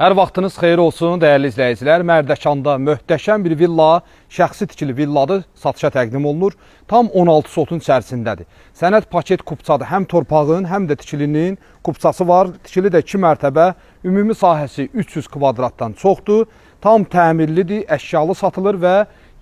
Hər vaxtınız xeyir olsun, dəyərli izləyicilər. Mərdəkanda möhtəşəm bir villa, şəxsi tikili villadır, satışa təqdim olunur. Tam 16 sotun içərisindədir. Sənəd paket kupçadır. Həm torpağın, həm də tikilinin kupçası var. Tikili də 2 mərtəbə, ümumi sahəsi 300 kvadratdan çoxdur. Tam təmirlidir, əşyalı satılır və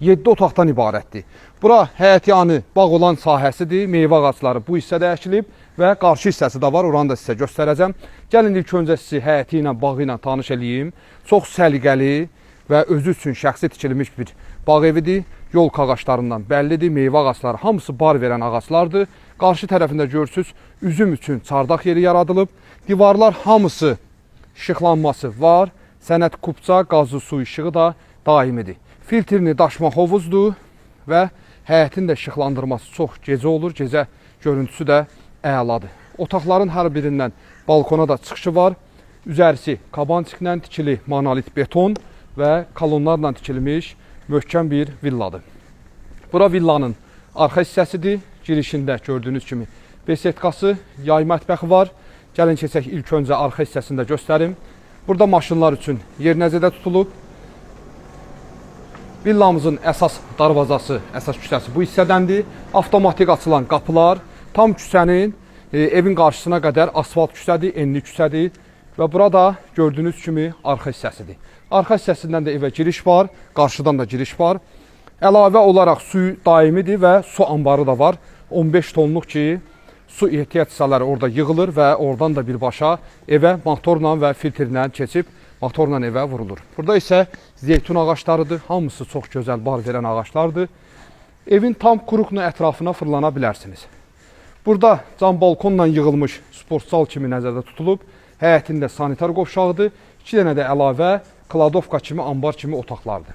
7 otaqdan ibarətdir. Bura həyətyanı bağ olan sahəsidir. Meyvə ağacları bu hissədə əkilib və qarşı hissəsi də var. Oranı da sizə göstərəcəm. Gəlin ilk öncə sizi həyəti ilə, bağı ilə tanış eləyim. Çox səliqəli və özü üçün şəxsi tikilmiş bir bağ evidir. Yol ağaclarından bəllidir. Meyvə ağacları hamısı bar verən ağaclardır. Qarşı tərəfində görürsünüz, üzüm üçün çardaq yeri yaradılıb. Divarlar hamısı işıqlanması var. Sənəd kupça, qazlı su işığı da daimidir. Filtrini daşma hovuzdur və həyətin də işıqlandırması çox gecə olur. Gecə görüntüsü də əladır. Otaqların hər birindən balkona da çıxışı var. Üzərisi kabançiklə tikili monolit beton və kolonlarla tikilmiş möhkəm bir villadır. Bura villanın arxa hissəsidir. Girişində gördüyünüz kimi besetkası, yay mətbəxi var. Gəlin keçək ilk öncə arxa hissəsində göstərim. Burada maşınlar üçün yer nəzərdə tutulub. Villamızın əsas darvazası, əsas küçəsi bu hissədəndir. Avtomatik açılan qapılar, tam küçənin evin qarşısına qədər asfalt küçədir, enli küçədir və burada gördüyünüz kimi arxa hissəsidir. Arxa hissəsindən də evə giriş var, qarşıdan da giriş var. Əlavə olaraq suyu daimidir və su anbarı da var. 15 tonluq ki, su ehtiyac hissələri orada yığılır və oradan da birbaşa evə motorla və filtrlə keçib motorla evə vurulur. Burada isə zeytun ağaçlarıdır. Hamısı çox gözəl bar verən ağaçlardır. Evin tam kuruqnu ətrafına fırlana bilərsiniz. Burada cam balkonla yığılmış sportsal kimi nəzərdə tutulub. Həyətində sanitar qovşağıdır. 2 dənə də əlavə kladovka kimi, ambar kimi otaqlardır.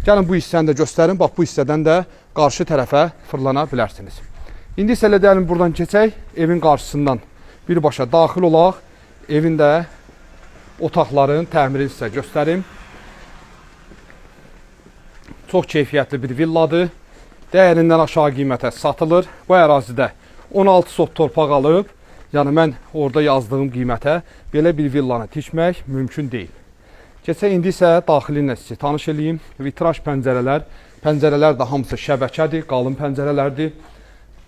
Gəlin bu hissəni də göstərin. Bax, bu hissədən də qarşı tərəfə fırlana bilərsiniz. İndi isə gəlin buradan keçək. Evin qarşısından birbaşa daxil olaq. Evin də otaqların təmirini sizə göstərim. Çox keyfiyyətli bir villadır. Dəyərindən aşağı qiymətə satılır. Bu ərazidə 16 sot torpaq alıb, yəni mən orada yazdığım qiymətə belə bir villanı tikmək mümkün deyil. Keçək indi isə daxili ilə sizi tanış eləyim. Vitraj pəncərələr, pəncərələr də hamısı şəbəkədir, qalın pəncərələrdir.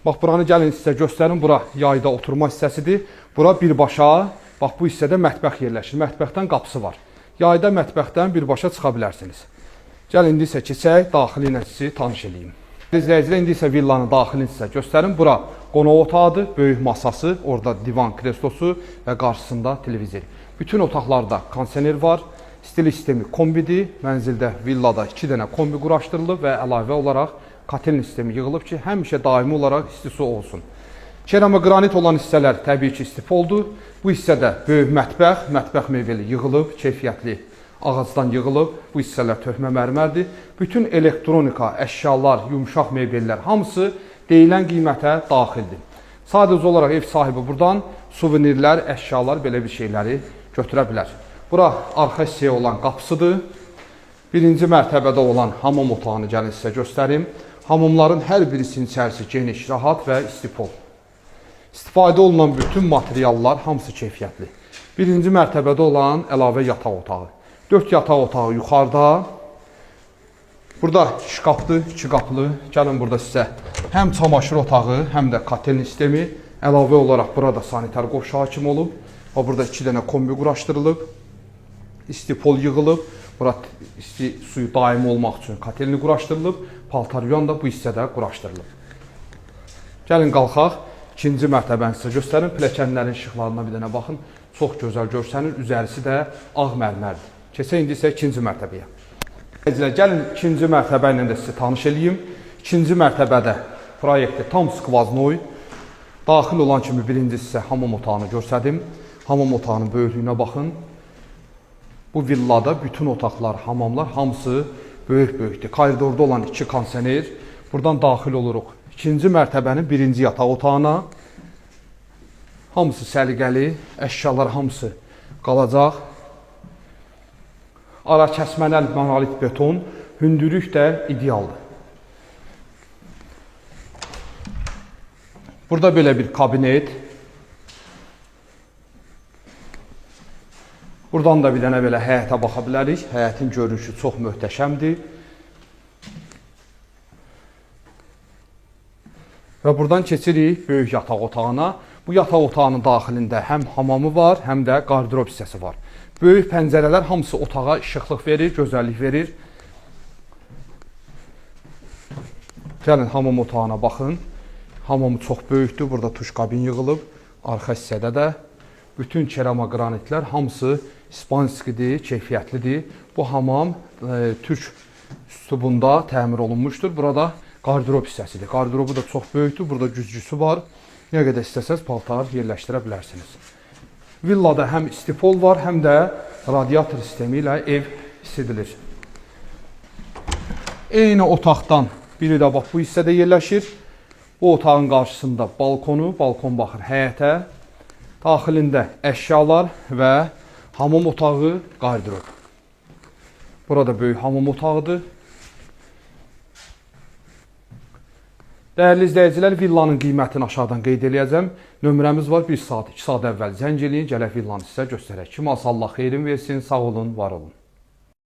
Bax, buranı gəlin sizə göstərim. Bura yayda oturma hissəsidir. Bura birbaşa, bax bu hissədə mətbəx yerləşir. Mətbəxdən qapısı var. Yayda mətbəxdən birbaşa çıxa bilərsiniz. Gəlin indi isə keçək, daxili ilə sizi tanış eləyim. İzləyicilər, indi isə villanın daxilini sizə göstərim. Bura qonaq otağıdır, böyük masası, orada divan kreslosu və qarşısında televizor. Bütün otaqlarda kondisioner var. Stil sistemi kombidir. Mənzildə, villada 2 dənə kombi quraşdırılıb və əlavə olaraq kotelin sistemi yığılıb ki, həmişə daimi olaraq isti su olsun. Keramogranit olan hissələr təbii ki, istifoldur. Bu hissədə böyük mətbəx, mətbəx mebeli yığılıb, keyfiyyətli ağacdan yığılıb. Bu hissələr töhmə mərmərdir. Bütün elektronika, əşyalar, yumuşaq mebellər hamısı deyilən qiymətə daxildir. Sadəcə olaraq ev sahibi buradan suvenirlər, əşyalar, belə bir şeyləri götürə bilər. Bura arxa hissəyə olan qapısıdır. Birinci mərtəbədə olan hamam otağını gəlin sizə göstərim. Hamamların hər birisinin içərisi geniş, rahat və istifol. İstifadə olunan bütün materiallar hamısı keyfiyyətli. Birinci mərtəbədə olan əlavə yataq otağı. 4 yataq otağı yuxarıda. Burada şkafdır, 2 qapılı. Gəlin burada sizə həm çamaşır otağı, həm də kotelin sistemi. Əlavə olaraq burada sanitar qovşağı kimi olub. Burada 2 dənə kombi quraşdırılıb. İstipol yığılıb. Bura isti suyu daimi olmaq üçün kotelini quraşdırılıb. Paltaryan da bu hissədə quraşdırılıb. Gəlin qalxaq. İkinci mərtəbəni sizə göstərin. Pilləkənlərin işıqlarına bir dənə baxın. Çox gözəl görsənir. Üzərisi də ağ mərmərdir. Keçək indi isə ikinci mərtəbəyə. Gəlin ikinci mərtəbə ilə də sizi tanış eləyim. İkinci mərtəbədə proyekti tam skvaznoy. Daxil olan kimi birincisi sizə hamam otağını göstərdim. Hamam otağının böyüklüyünə baxın. Bu villada bütün otaqlar, hamamlar hamısı böyük-böyükdür. Koridorda olan 2 kondisioner. Buradan daxil oluruq. İkinci mərtəbənin birinci yataq otağına. Hamısı səliqəli, əşyalar hamısı qalacaq. Ara kəsmənəl monolit beton, hündürlük də idealdır. Burada belə bir kabinet. Buradan da bir dənə belə həyətə baxa bilərik. Həyətin görünüşü çox möhtəşəmdir. Və buradan keçirik böyük yataq otağına. Bu yataq otağının daxilində həm hamamı var, həm də qardirob hissəsi var. Böyük pəncərələr hamısı otağa işıqlıq verir, gözəllik verir. Gəlin hamam otağına baxın. Hamamı çox böyükdür. Burada tuş kabin yığılıb. Arxa hissədə də bütün kerama qranitlər hamısı İspanskidir, keyfiyyətlidir. Bu hamam türk üslubunda təmir olunmuşdur. Burada qardirob hissəsidir. Qardirobu da çox böyükdür. Burada güzgüsü var. Nə qədər istəsəz paltar yerləşdirə bilərsiniz. Villada həm istipol var, həm də radiator sistemi ilə ev isidilir. Eyni otaqdan biri də bax bu hissədə yerləşir. Bu otağın qarşısında balkonu, balkon baxır həyətə. Daxilində əşyalar və hamam otağı, qardirob. Burada böyük hamam otağıdır. Dəyərli izləyicilər, villanın qiymətini aşağıdan qeyd eləyəcəm. Nömrəmiz var, 1 saat, 2 saat əvvəl zəng eləyin, gələk villanı sizə göstərək. Kim alsa Allah xeyrin versin, sağ olun, var olun.